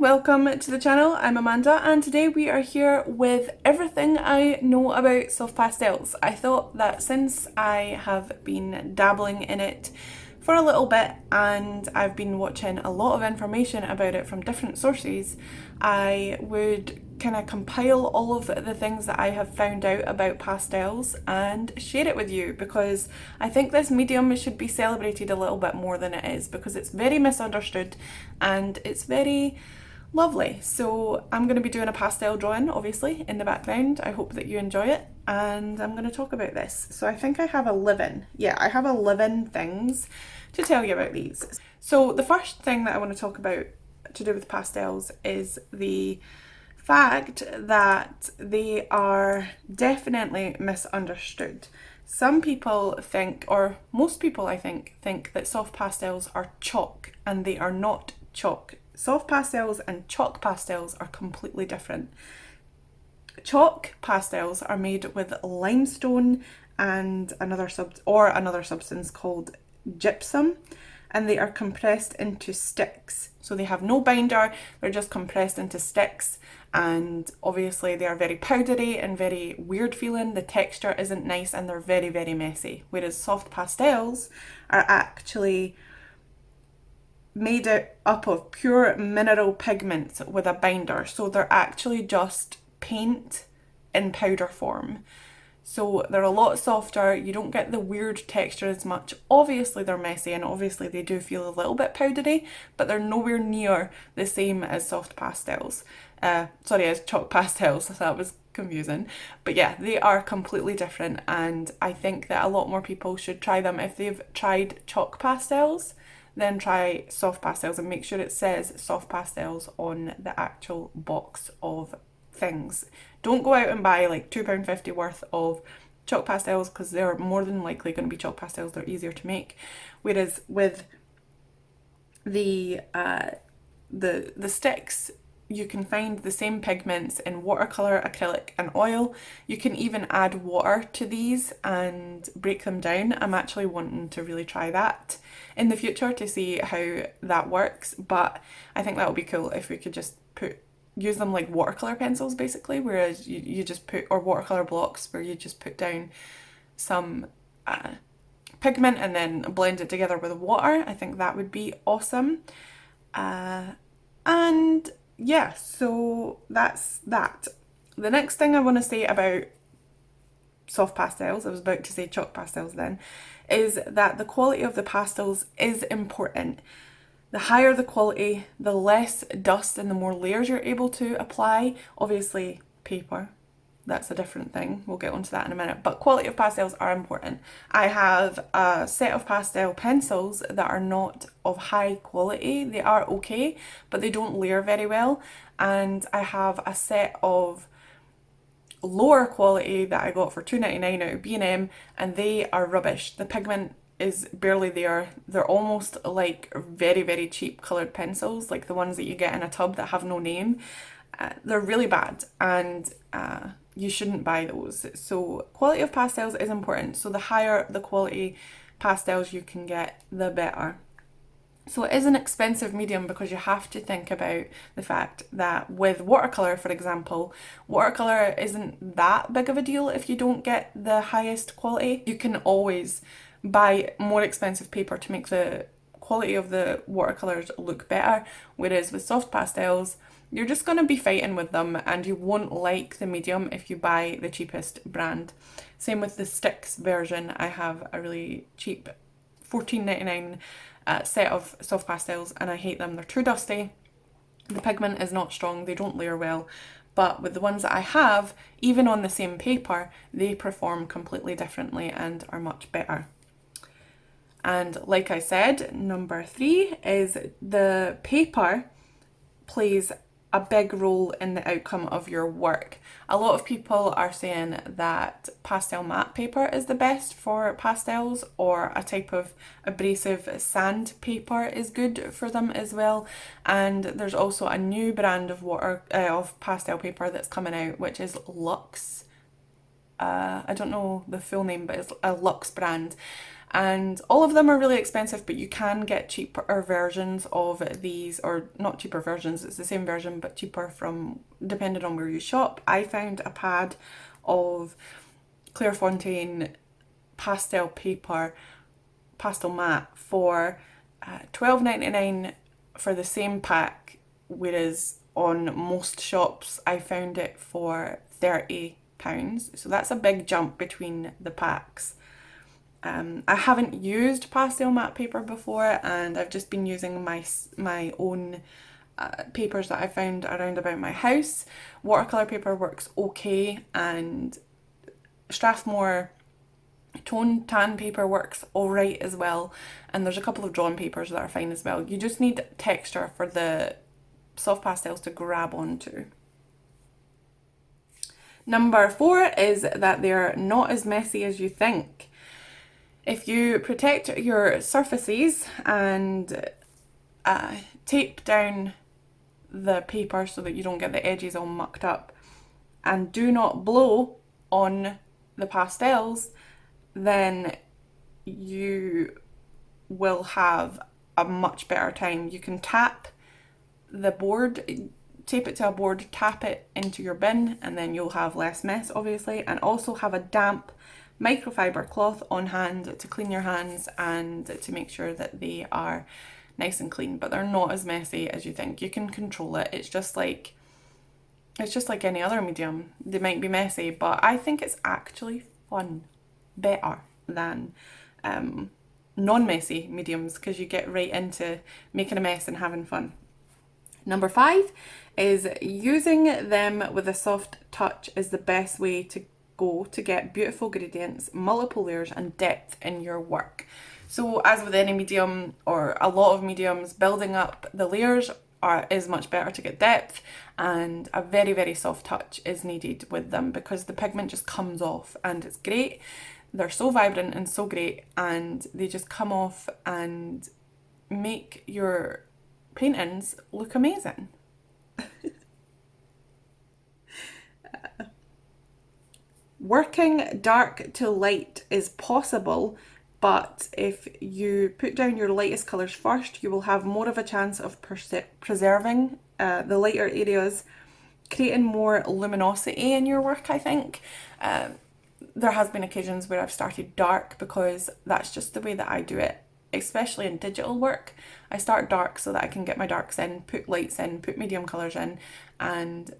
welcome to the channel. I'm Amanda and today we are here with everything I know about soft pastels. I thought that since I have been dabbling in it for a little bit and I've been watching a lot of information about it from different sources, I would kind of compile all of the things that I have found out about pastels and share it with you, because I think this medium should be celebrated a little bit more than it is, because it's very misunderstood and it's very lovely. So I'm going to be doing a pastel drawing obviously in the background. I hope that you enjoy it and I'm going to talk about this. So I think I have 11. Yeah, I have 11 things to tell you about these. So the first thing that I want to talk about to do with pastels is the fact that they are definitely misunderstood. Some people think, or most people I think that soft pastels are chalk, and they are not chalk. Soft pastels and chalk pastels are completely different. Chalk pastels are made with limestone and another substance called gypsum, and they are compressed into sticks. So they have no binder, they're just compressed into sticks, and obviously they are very powdery and very weird feeling. The texture isn't nice and they're very, very messy. Whereas soft pastels are actually made up of pure mineral pigments with a binder. So they're actually just paint in powder form. So they're a lot softer, you don't get the weird texture as much. Obviously they're messy and obviously they do feel a little bit powdery, but they're nowhere near the same as soft pastels. As chalk pastels, so that was confusing. But yeah, they are completely different, and I think that a lot more people should try them. If they've tried chalk pastels, then try soft pastels and make sure it says soft pastels on the actual box of things. Don't go out and buy like £2.50 worth of chalk pastels, because they're more than likely going to be chalk pastels. They're easier to make. Whereas with the sticks, you can find the same pigments in watercolour, acrylic and oil. You can even add water to these and break them down. I'm actually wanting to really try that in the future to see how that works, but I think that would be cool if we could just use them like watercolour pencils basically, whereas you just put, or watercolour blocks where you just put down some pigment and then blend it together with water. I think that would be awesome. And yeah, so that's that. The next thing I want to say about soft pastels, I was about to say chalk pastels then, is that the quality of the pastels is important. The higher the quality, the less dust and the more layers you're able to apply. Obviously paper, that's a different thing, we'll get onto that in a minute, but quality of pastels are important. I have a set of pastel pencils that are not of high quality. They are okay, but they don't layer very well, and I have a set of lower quality that I got for £2.99 out of B&M, and they are rubbish. The pigment is barely there. They're almost like very, very cheap coloured pencils, like the ones that you get in a tub that have no name. They're really bad, and you shouldn't buy those. So quality of pastels is important. So the higher the quality pastels you can get, the better. So it is an expensive medium, because you have to think about the fact that with watercolour, for example, watercolour isn't that big of a deal if you don't get the highest quality. You can always buy more expensive paper to make the quality of the watercolours look better, whereas with soft pastels, you're just going to be fighting with them and you won't like the medium if you buy the cheapest brand. Same with the sticks version. I have a really cheap £14.99 set of soft pastels and I hate them. They're too dusty, the pigment is not strong, they don't layer well. But with the ones that I have, even on the same paper, they perform completely differently and are much better. And like I said, number 3 is the paper plays a big role in the outcome of your work. A lot of people are saying that pastel matte paper is the best for pastels, or a type of abrasive sand paper is good for them as well. And there's also a new brand of pastel paper that's coming out, which is Luxe. I don't know the full name, but it's a Luxe brand. and all of them are really expensive, but you can get cheaper versions of these, or not cheaper versions, it's the same version but cheaper from depending on where you shop. I found a pad of Clairefontaine pastel paper, pastel matte, for £12.99 for the same pack, whereas on most shops I found it for £30. So that's a big jump between the packs. I haven't used pastel matte paper before, and I've just been using my own papers that I found around about my house. Watercolour paper works okay, and Strathmore tone tan paper works alright as well, and there's a couple of drawn papers that are fine as well. You just need texture for the soft pastels to grab onto. Number 4 is that they're not as messy as you think. If you protect your surfaces and tape down the paper so that you don't get the edges all mucked up, and do not blow on the pastels, then you will have a much better time. You can tap the board, tape it to a board, tap it into your bin, and then you'll have less mess, obviously, and also have a damp microfiber cloth on hand to clean your hands and to make sure that they are nice and clean, but they're not as messy as you think. You can control it. It's just like any other medium. They might be messy, but I think it's actually fun, better than non-messy mediums, because you get right into making a mess and having fun. Number 5 is using them with a soft touch is the best way to go to get beautiful gradients, multiple layers and depth in your work. So as with any medium, or a lot of mediums, building up the layers is much better to get depth, and a very, very soft touch is needed with them because the pigment just comes off, and it's great. They're so vibrant and so great, and they just come off and make your paintings look amazing. Working dark to light is possible, but if you put down your lightest colours first, you will have more of a chance of preserving the lighter areas, creating more luminosity in your work, I think. There has been occasions where I've started dark because that's just the way that I do it, especially in digital work. I start dark so that I can get my darks in, put lights in, put medium colours in, and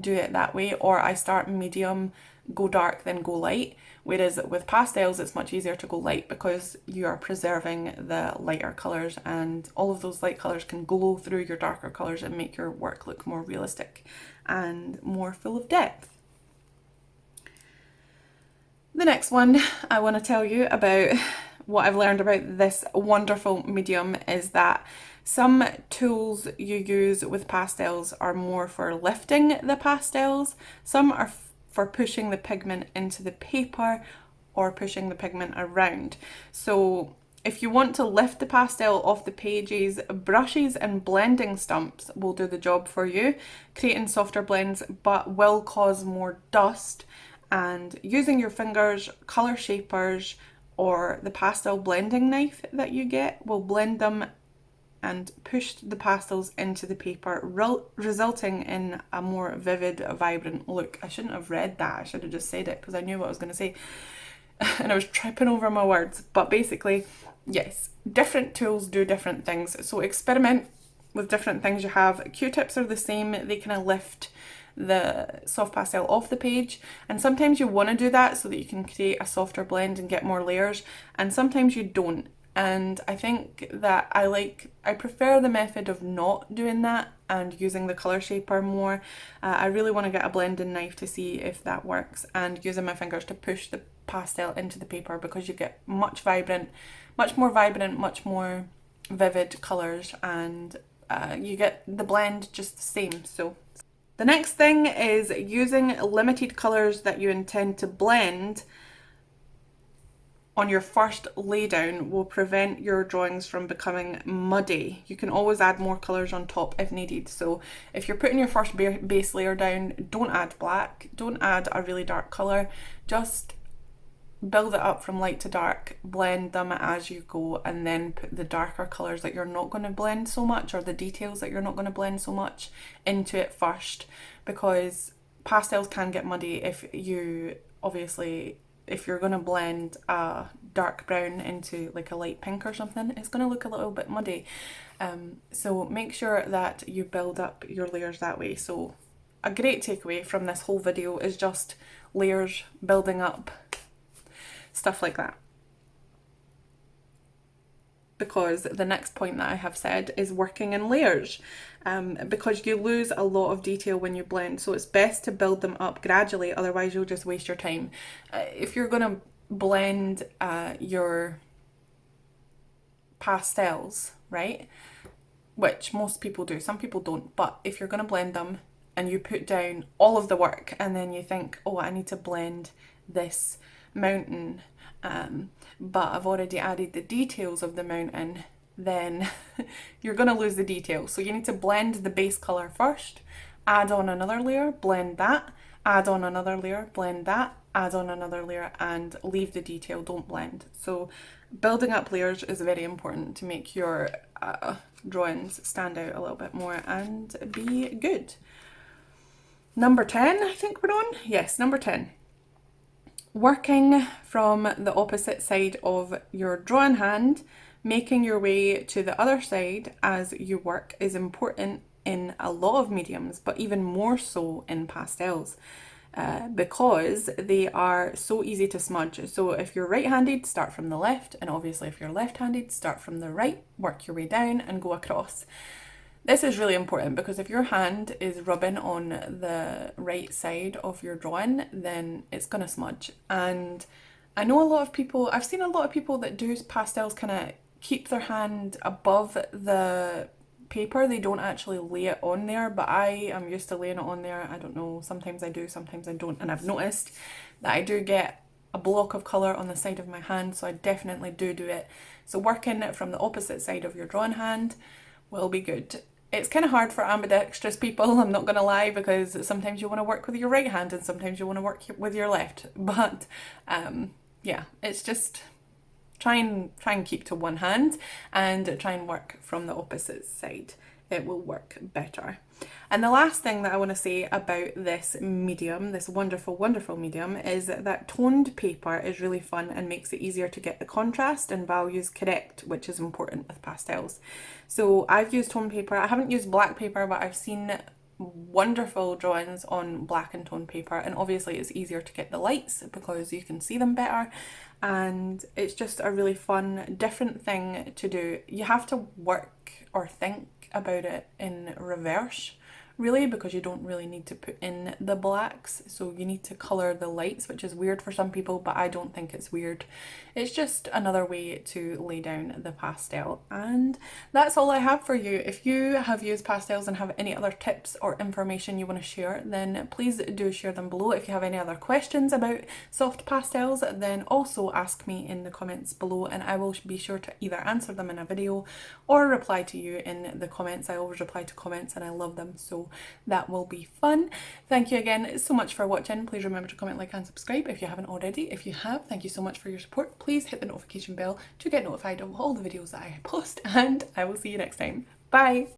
do it that way. Or I start medium, go dark, then go light. Whereas with pastels, it's much easier to go light because you are preserving the lighter colours, and all of those light colours can glow through your darker colours and make your work look more realistic and more full of depth. The next one I want to tell you about, what I've learned about this wonderful medium, is that some tools you use with pastels are more for lifting the pastels, some are for pushing the pigment into the paper or pushing the pigment around. So if you want to lift the pastel off the pages, brushes and blending stumps will do the job for you, creating softer blends but will cause more dust. And using your fingers, colour shapers, or the pastel blending knife that you get will blend them and push the pastels into the paper, resulting in a more vivid, vibrant look. I shouldn't have read that, I should have just said it because I knew what I was going to say and I was tripping over my words. But basically, yes, different tools do different things, so experiment with different things you have. Q-tips are the same, they kind of lift the soft pastel off the page, and sometimes you want to do that so that you can create a softer blend and get more layers, and sometimes you don't. And I think that I prefer the method of not doing that and using the colour shaper more. I really want to get a blending knife to see if that works, and using my fingers to push the pastel into the paper, because you get much more vibrant, much more vivid colours, and you get the blend just the same. So the next thing is using limited colours that you intend to blend on your first laydown will prevent your drawings from becoming muddy. You can always add more colours on top if needed. So if you're putting your first base layer down, don't add black, don't add a really dark colour, just build it up from light to dark, blend them as you go, and then put the darker colours that you're not going to blend so much, or the details that you're not going to blend so much, into it first, because pastels can get muddy if you, obviously, if you're going to blend a dark brown into like a light pink or something, it's going to look a little bit muddy. So make sure that you build up your layers that way. So a great takeaway from this whole video is just layers, building up, stuff like that. Because the next point that I have said is working in layers, because you lose a lot of detail when you blend, so it's best to build them up gradually, otherwise you'll just waste your time. If you're going to blend your pastels, right, which most people do, some people don't, but if you're going to blend them and you put down all of the work and then you think, oh, I need to blend this mountain, but I've already added the details of the mountain, then you're going to lose the detail. So you need to blend the base colour first, add on another layer, blend that, add on another layer, blend that, add on another layer, and leave the detail, don't blend. So building up layers is very important to make your drawings stand out a little bit more and be good. Number 10, I think we're on? Yes, number 10. Working from the opposite side of your drawing hand, making your way to the other side as you work is important in a lot of mediums, but even more so in pastels, because they are so easy to smudge. So if you're right-handed, start from the left, and obviously if you're left-handed, start from the right, work your way down and go across. This is really important because if your hand is rubbing on the right side of your drawing, then it's going to smudge. And I know a lot of people, I've seen a lot of people that do pastels kind of keep their hand above the paper. They don't actually lay it on there, but I am used to laying it on there. I don't know, sometimes I do, sometimes I don't. And I've noticed that I do get a block of colour on the side of my hand, so I definitely do it. So working from the opposite side of your drawing hand will be good. It's kind of hard for ambidextrous people, I'm not going to lie, because sometimes you want to work with your right hand and sometimes you want to work with your left. But yeah, it's just try and keep to one hand and try and work from the opposite side. It will work better. And the last thing that I want to say about this medium, this wonderful, wonderful medium, is that toned paper is really fun and makes it easier to get the contrast and values correct, which is important with pastels. So I've used toned paper. I haven't used black paper, but I've seen wonderful drawings on black and toned paper, and obviously it's easier to get the lights because you can see them better, and it's just a really fun, different thing to do. You have to work or think about it in reverse, really, because you don't really need to put in the blacks, so you need to colour the lights, which is weird for some people, but I don't think it's weird. It's just another way to lay down the pastel. And that's all I have for you. If you have used pastels and have any other tips or information you want to share, then please do share them below. If you have any other questions about soft pastels, then also ask me in the comments below, and I will be sure to either answer them in a video or reply to you in the comments. I always reply to comments and I love them, so that will be fun. Thank you again so much for watching. Please remember to comment, like and subscribe if you haven't already. If you have, thank you so much for your support. Please hit the notification bell to get notified of all the videos that I post, and I will see you next time. Bye!